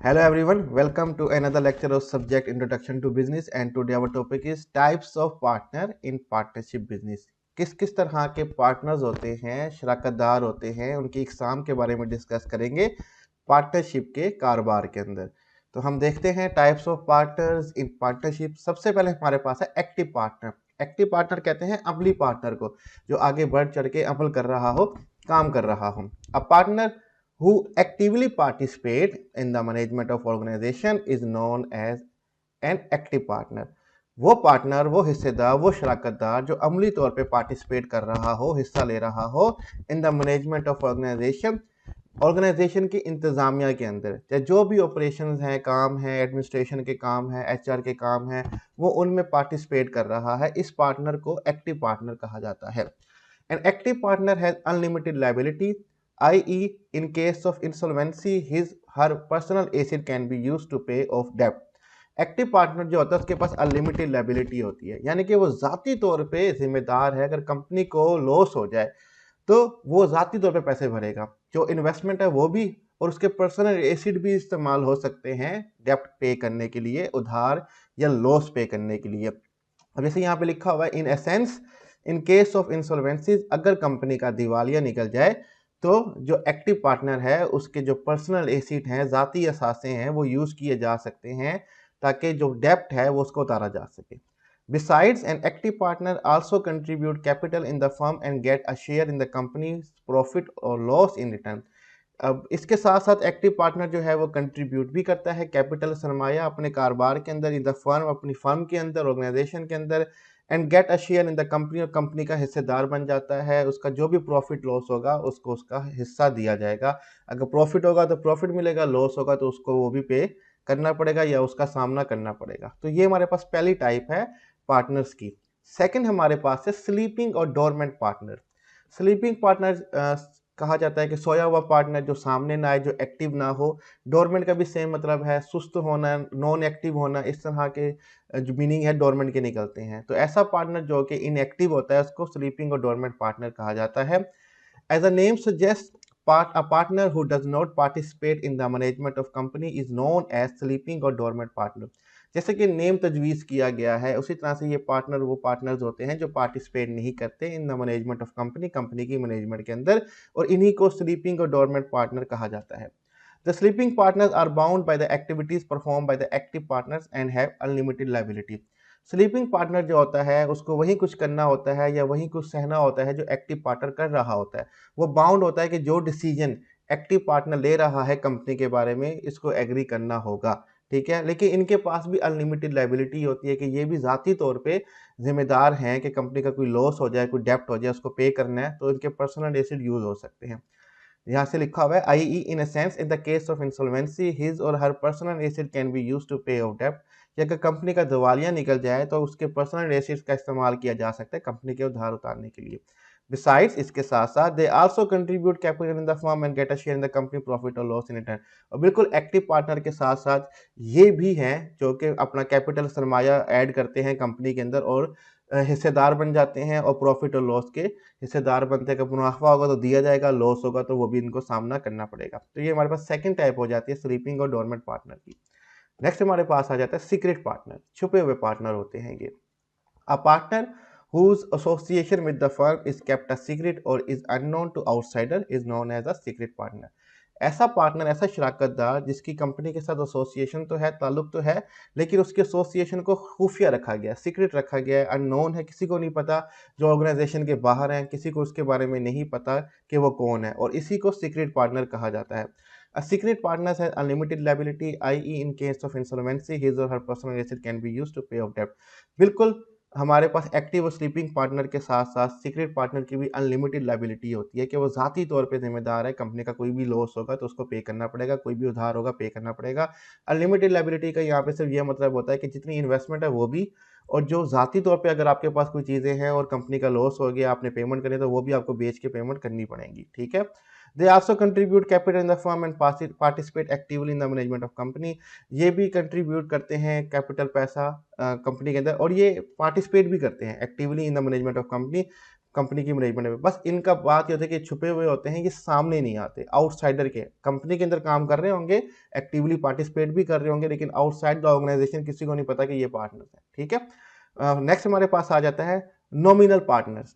Hello everyone, welcome to another lecture of subject Introduction to Business and today our topic is types of partner in partnership business। किस किस तरह के partners होते हैं, शराकतदार होते हैं, उनकी इकसाम के बारे में डिस्कस करेंगे पार्टनरशिप के कारोबार के अंदर। तो हम देखते हैं types of partners in partnership. सबसे पहले हमारे पास है एक्टिव पार्टनर। एक्टिव पार्टनर कहते हैं अमली पार्टनर को, जो आगे बढ़ चढ़ के अमल कर रहा हो, काम कर रहा हो। A partner who actively participate in the management of organization is known as an active partner। वो पार्टनर, वो हिस्सेदार, वो शराकतदार जो अमली तौर पे पार्टिसिपेट कर रहा हो, हिस्सा ले रहा हो in the management of organization, organization की इंतजामिया के अंदर, चाहे जो भी ऑपरेशन है, काम है, एडमिनिस्ट्रेशन के काम है, एचआर के काम है, वो उनमें पार्टिसिपेट कर रहा है। इस पार्टनर को एक्टिव पार्टनर कहा जाता है। An active partner has unlimited liability, i.e., in case of insolvency, her personal asset can be used to pay off debt। Active partner जो होता है उसके पास अनलिमिटेड लाइबिलिटी होती है, यानी कि वो जाती तौर पे जिम्मेदार है। अगर कंपनी को लॉस हो जाए तो वो जाती तौर पे पैसे भरेगा, जो इन्वेस्टमेंट है वो भी, और उसके पर्सनल एसेट भी इस्तेमाल हो सकते हैं डेप्ट पे करने के लिए, उधार या लॉस पे करने के लिए। अब जैसे यहाँ पे लिखा हुआ है in essence in case of insolvencies, अगर कंपनी का दिवालिया निकल जाए तो जो एक्टिव पार्टनर है उसके जो पर्सनल एसेट हैं, जाती असासे हैं, वो यूज किए जा सकते हैं ताकि जो डेप्ट है वो उसको उतारा जा सके। Besides, an active partner also contribute capital in the firm and get a share in the company's profit or loss in return। अब इसके साथ साथ एक्टिव पार्टनर जो है वो कंट्रीब्यूट भी करता है कैपिटल, सरमाया अपने कारोबार के अंदर, इन द फर्म, अपनी फर्म के अंदर, ऑर्गेनाइजेशन के अंदर, and get a share in the company, और कंपनी का हिस्सेदार बन जाता है। उसका जो भी प्रॉफिट लॉस होगा उसको उसका हिस्सा दिया जाएगा। अगर प्रॉफिट होगा तो प्रॉफिट मिलेगा, लॉस होगा तो उसको वो भी पे करना पड़ेगा या उसका सामना करना पड़ेगा। तो ये हमारे पास पहली टाइप है पार्टनर्स की। सेकंड हमारे पास है स्लीपिंग और डोरमेंट पार्टनर। स्लीपिंग पार्टनर कहा जाता है कि सोया हुआ पार्टनर जो सामने ना आए, जो एक्टिव ना हो। डोरमेंट का भी सेम मतलब है, सुस्त होना, नॉन एक्टिव होना, इस तरह के जो मीनिंग है डोरमेंट के निकलते हैं। तो ऐसा पार्टनर जो कि इनएक्टिव होता है उसको स्लीपिंग और डोरमेंट पार्टनर कहा जाता है। As a name suggest, a partner who does not participate in the management of company is known as sleeping or dormant partner। जैसे कि नेम तजवीज़ किया गया है उसी तरह से ये पार्टनर वो पार्टनर्स होते हैं जो पार्टिसिपेट नहीं करते इन the management of company, company की मैनेजमेंट के अंदर, और इन्हीं को स्लीपिंग और डोरमेंट पार्टनर कहा जाता है। The sleeping partners are bound by the activities perform by the active partners and have unlimited liability. Sleeping partner जो होता है उसको वही कुछ करना होता है या वही कुछ सहना होता है जो एक्टिव पार्टनर कर रहा होता है। वो बाउंड होता है कि जो डिसीजन एक्टिव पार्टनर ले रहा है कंपनी के बारे में, इसको एग्री करना होगा, ठीक है। लेकिन इनके पास भी अनलिमिटेड लायबिलिटी होती है कि ये भी ज़ाती तौर पे जिम्मेदार हैं कि कंपनी का कोई लॉस हो जाए, कोई डेप्ट हो जाए, उसको पे करना है, तो इनके पर्सनल एसेट यूज हो सकते हैं। यहाँ से लिखा हुआ है i e in sense in the case of insolvency his और her personal asset can be use to pay off डेप्ट। कि अगर कंपनी का दिवालिया निकल जाए तो उसके पर्सनल एसेट्स का इस्तेमाल किया जा सकता है कंपनी के उधार उतारने के लिए। बिसाइड्स, इसके साथ साथ they also contribute capital in the firm and get a share in the company profit और लॉस इन रिटर्न। और बिल्कुल एक्टिव पार्टनर के साथ साथ ये भी हैं जो कि अपना कैपिटल, सरमाया ऐड करते हैं कंपनी के अंदर और हिस्सेदार बन जाते हैं, और प्रॉफिट और लॉस के हिस्सेदार बनते हैं। अगर मुनाफा होगा तो दिया जाएगा, लॉस होगा तो वो भी इनको सामना करना पड़ेगा। तो ये हमारे पास सेकंड टाइप हो जाती है स्लीपिंग और डोरमेंट पार्टनर की। नेक्स्ट हमारे पास आ जाता है सीक्रेट पार्टनर। छुपे हुए पार्टनर होते हैं ये। A partner whose association with the firm is kept a secret or is unknown to outsider is known as a secret partner। ऐसा पार्टनर, ऐसा शराकतदार जिसकी कंपनी के साथ एसोसिएशन तो है, ताल्लुक तो है, लेकिन उसके एसोसिएशन को खुफिया रखा गया, सीक्रेट रखा गया है, अननोन है, किसी को नहीं पता, जो ऑर्गेनाइजेशन के बाहर हैं, किसी को उसके बारे में नहीं पता कि वो कौन है, और इसी को सीक्रेट पार्टनर कहा जाता है। A secret partner has unlimited liability, i.e. in case of insolvency, his or her personal asset can be used to pay off debt। बिल्कुल हमारे पास एक्टिव और स्लीपिंग पार्टनर के साथ साथ सीक्रेट पार्टनर की भी अनलिमिटेड लायबिलिटी होती है कि वो ज़ाती तौर पे जिम्मेदार है। कंपनी का कोई भी लॉस होगा तो उसको पे करना पड़ेगा, कोई भी उधार होगा पे करना पड़ेगा। अनलिमिटेड लायबिलिटी का यहाँ पे सिर्फ ये मतलब होता है कि जितनी इन्वेस्टमेंट है वो भी, और जो ज़ाती तौर पे अगर आपके पास कोई चीज़ें हैं और कंपनी का लॉस हो गया, आपने पेमेंट करनी है, तो वो भी आपको बेच के पेमेंट करनी पड़ेगी, ठीक है। They also contribute capital in the firm and participate actively in the management of company. ये भी कंट्रीब्यूट करते हैं कैपिटल, पैसा कंपनी के अंदर, और ये पार्टिसिपेट भी करते हैं actively in the management of company. Company की मैनेजमेंट में। बस इनका बात ये होती है कि छुपे हुए होते हैं, ये सामने नहीं आते, आउटसाइडर के कंपनी के अंदर काम कर रहे होंगे, एक्टिवली पार्टिसिपेट भी कर रहे होंगे, लेकिन आउटसाइड द ऑर्गेनाइजेशन किसी को नहीं पता कि ये पार्टनर है। ठीक है, नेक्स्ट हमारे पास आ जाता है नॉमिनल पार्टनर्स।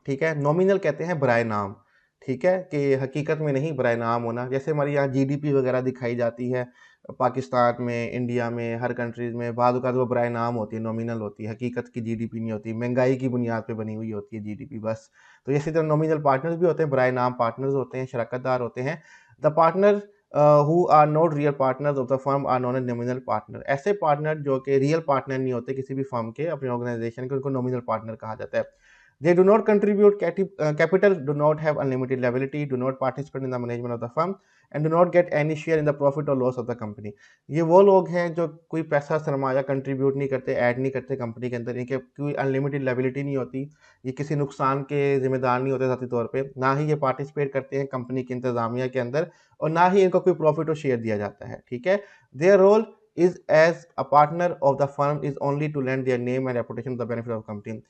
ठीक है, नॉमिनल कहते हैं बराए नाम। ठीक है, कि हकीकत में नहीं, बराए नाम होना। जैसे हमारी यहाँ जीडीपी वगैरह दिखाई जाती है पाकिस्तान में, इंडिया में, हर कंट्रीज में, बाद वो बराए नाम होती है, नॉमिनल होती है, हकीकत की जीडीपी नहीं होती, महंगाई की बुनियाद पे बनी हुई होती है जीडीपी बस। तो इसी तरह नॉमिनल पार्टनर्स भी होते हैं, बराए नाम पार्टनर्स होते हैं, शराकतदार होते हैं। The partner who are not real partners of the firm are known as nominal partner. ऐसे पार्टनर जो कि रियल पार्टनर नहीं होते किसी भी फर्म के, अपने ऑर्गेनाइजेशन के, उनको नॉमिनल पार्टनर कहा जाता है। They do not contribute capital, do not have unlimited liability, do not participate in the management of the firm, and do not get any share in the profit or loss of the company. ये वो लोग हैं जो कोई पैसा सरमाया contribute नहीं करते, add नहीं करते कंपनी के अंदर, इनके कोई अनलिमिटेड लाइबिलिटी नहीं होती, ये किसी नुकसान के जिम्मेदार नहीं होते ज़ाती तौर पे, ना ही ये पार्टिसिपेट करते हैं कंपनी की इंतजामिया के अंदर, और ना ही इनको कोई प्रॉफिट और शेयर दिया जाता है। ठीक है, their role is as a partner of the firm is only to lend their name and reputation the benefit of company.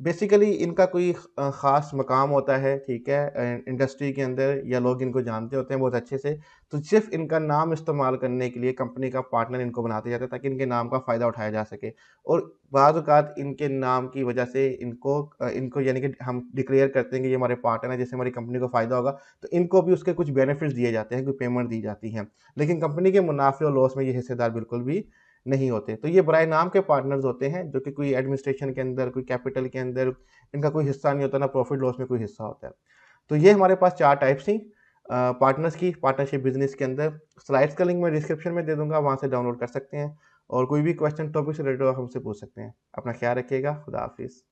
Basically इनका कोई ख़ास मकाम होता है, ठीक है, इंडस्ट्री के अंदर, या लोग इनको जानते होते हैं बहुत अच्छे से, तो सिर्फ इनका नाम इस्तेमाल करने के लिए कंपनी का पार्टनर इनको बना दिया जाता है, ताकि इनके नाम का फ़ायदा उठाया जा सके। और बाज़ औक़ात इनके नाम की वजह से इनको यानी कि हम डिक्लेयर करते हैं कि ये हमारे पार्टनर है, जिससे हमारी कंपनी को फ़ायदा होगा, तो इनको भी उसके कुछ बेनिफिट्स दिए जाते हैं, कोई पेमेंट दी जाती है। लेकिन कंपनी के मुनाफ़े और लॉस में ये हिस्सेदार बिल्कुल भी नहीं होते। तो ये बराए नाम के पार्टनर्स होते हैं, जो कि कोई एडमिनिस्ट्रेशन के अंदर, कोई कैपिटल के अंदर इनका कोई हिस्सा नहीं होता, ना प्रॉफिट लॉस में कोई हिस्सा होता है। तो ये हमारे पास 4 टाइप्स थी पार्टनर्स की, पार्टनरशिप बिज़नेस के अंदर। स्लाइड्स का लिंक मैं डिस्क्रिप्शन में दे दूँगा, वहाँ से डाउनलोड कर सकते हैं, और कोई भी क्वेश्चन टॉपिक से रिलेटेड आप हमसे पूछ सकते हैं। अपना ख्याल रखिएगा। खुदा हाफ़िज़।